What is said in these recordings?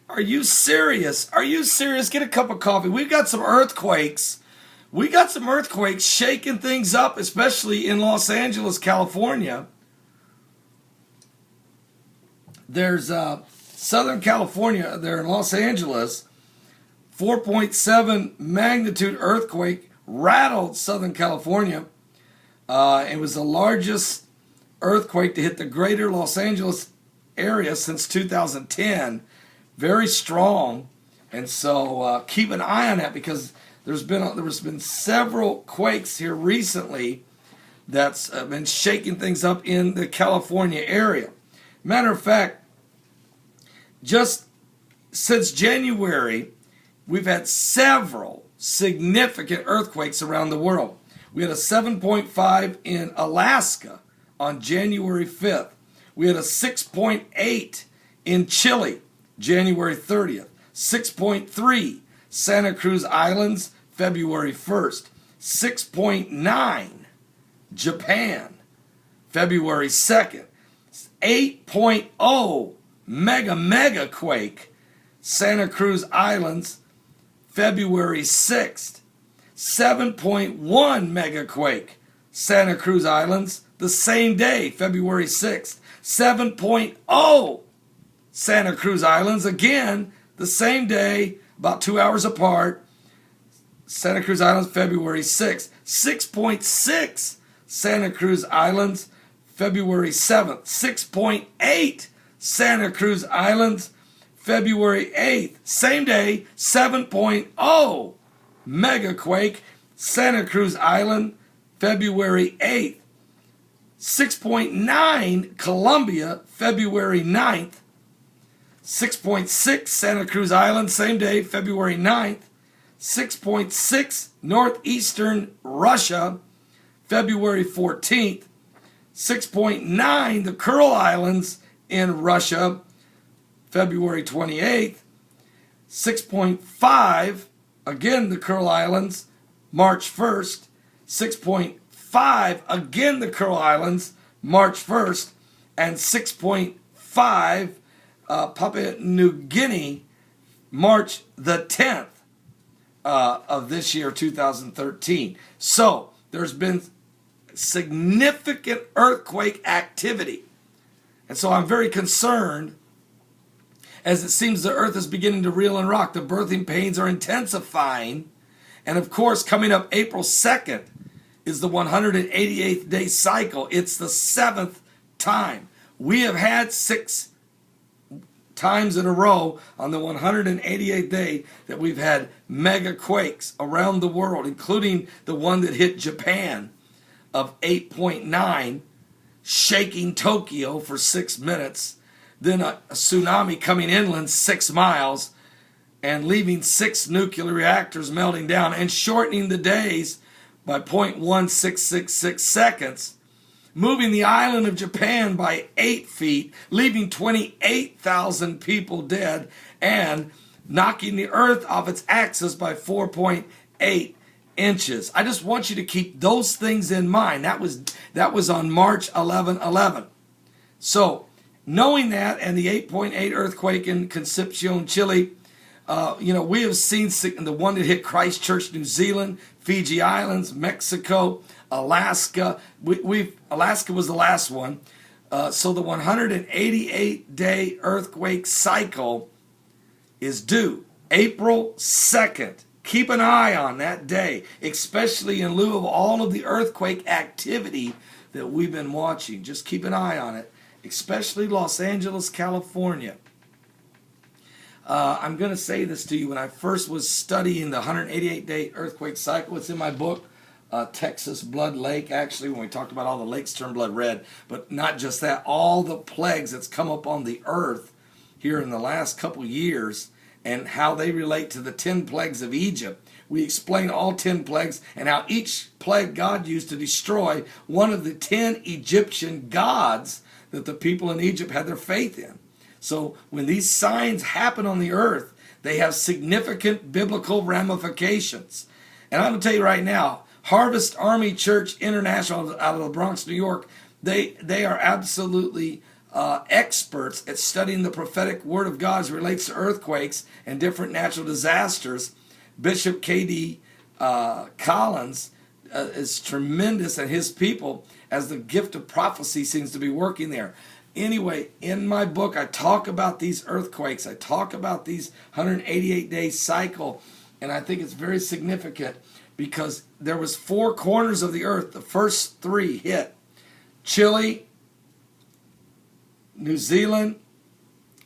Are you serious? Are you serious? Get a cup of coffee. We've got some earthquakes. We got some earthquakes shaking things up, especially in Los Angeles, California. There's Southern California, there in Los Angeles, 4.7 magnitude earthquake rattled Southern California. It was the largest earthquake to hit the greater Los Angeles area since 2010. Very strong, and so keep an eye on that, because there's been several quakes here recently that's been shaking things up in the California area. Matter of fact, just since January, we've had several significant earthquakes around the world. We had a 7.5 in Alaska on January 5th. We had a 6.8 in Chile, January 30th. 6.3, Santa Cruz Islands, February 1st. 6.9, Japan, February 2nd. 8.0, mega quake, Santa Cruz Islands, February 6th. 7.1 mega quake, Santa Cruz Islands, the same day, February 6th. 7.0, Santa Cruz Islands, again, the same day, about 2 hours apart, Santa Cruz Islands, February 6th. 6.6, Santa Cruz Islands, February 7th. 6.8, Santa Cruz Islands, February 8th. Same day, 7.0, mega quake, Santa Cruz Island, February 8th. 6.9, Colombia, February 9th. 6.6, Santa Cruz Island, same day, February 9th. 6.6, northeastern Russia, February 14th. 6.9, the Kuril Islands in Russia, February 28th. 6.5, again the Kuril Islands, March 1st. 6.5, again the Kuril Islands, March 1st. And 6.5, Papua New Guinea, March the 10th of this year, 2013. So there's been significant earthquake activity. And so I'm very concerned, as it seems the earth is beginning to reel and rock. The birthing pains are intensifying. And of course, coming up April 2nd is the 188th day cycle. It's the 7th time. We have had 6 times in a row on the 188th day that we've had mega quakes around the world, including the one that hit Japan of 8.9, shaking Tokyo for 6 minutes, then a tsunami coming inland 6 miles and leaving 6 nuclear reactors melting down and shortening the days by 0.1666 seconds, moving the island of Japan by 8 feet, leaving 28,000 people dead, and knocking the earth off its axis by 4.8 inches. I just want you to keep those things in mind. That was on March 11/11. So, knowing that, and the 8.8 earthquake in Concepcion, Chile, we have seen the one that hit Christchurch, New Zealand, Fiji Islands, Mexico, Alaska. Alaska was the last one. So the 188-day earthquake cycle is due April 2nd. Keep an eye on that day, especially in lieu of all of the earthquake activity that we've been watching. Just keep an eye on it, especially Los Angeles, California. I'm going to say this to you. When I first was studying the 188-day earthquake cycle, it's in my book, Texas Blood Lake, actually, when we talked about all the lakes turn blood red. But not just that, all the plagues that's come up on the earth here in the last couple years and how they relate to the 10 plagues of Egypt. We explain all 10 plagues and how each plague God used to destroy one of the 10 Egyptian gods that the people in Egypt had their faith in. So when these signs happen on the earth, they have significant biblical ramifications. And I'm going to tell you right now, Harvest Army Church International out of the Bronx, New York, they are absolutely experts at studying the prophetic word of God as it relates to earthquakes and different natural disasters. Bishop K.D. Collins is tremendous, and his people, as the gift of prophecy seems to be working there. Anyway, in my book, I talk about these earthquakes. I talk about these 188-day cycle, and I think it's very significant because there was 4 corners of the earth. The first 3 hit Chile, New Zealand,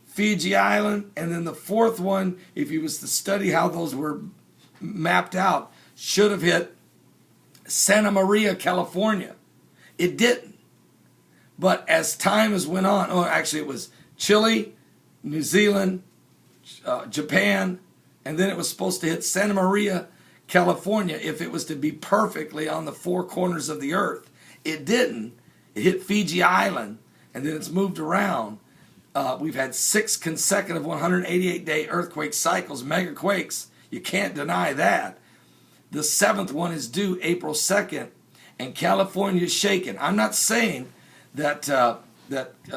Fiji Island, and then the 4th one, if you was to study how those were mapped out, should have hit Santa Maria, California. It didn't. But as time has went on, actually it was Chile, New Zealand, Japan, and then it was supposed to hit Santa Maria, California, if it was to be perfectly on the 4 corners of the earth. It didn't. It hit Fiji Island, and then it's moved around. We've had 6 consecutive 188-day earthquake cycles, mega quakes. You can't deny that. The 7th one is due April 2nd, and California is shaken. I'm not saying that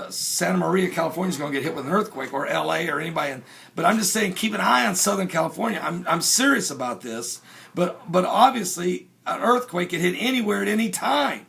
Santa Maria, California is going to get hit with an earthquake, or L.A. or anybody, but I'm just saying keep an eye on Southern California. I'm serious about this, but obviously an earthquake can hit anywhere at any time.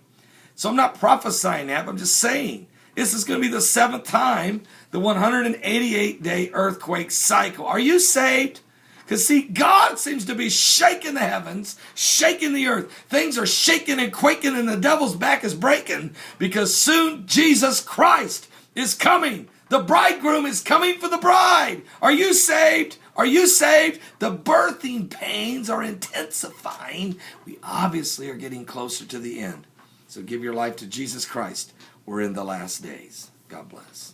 So I'm not prophesying that, but I'm just saying this is going to be the 7th time, the 188-day earthquake cycle. Are you saved? Because, see, God seems to be shaking the heavens, shaking the earth. Things are shaking and quaking, and the devil's back is breaking because soon Jesus Christ is coming. The bridegroom is coming for the bride. Are you saved? Are you saved? The birthing pains are intensifying. We obviously are getting closer to the end. So give your life to Jesus Christ. We're in the last days. God bless.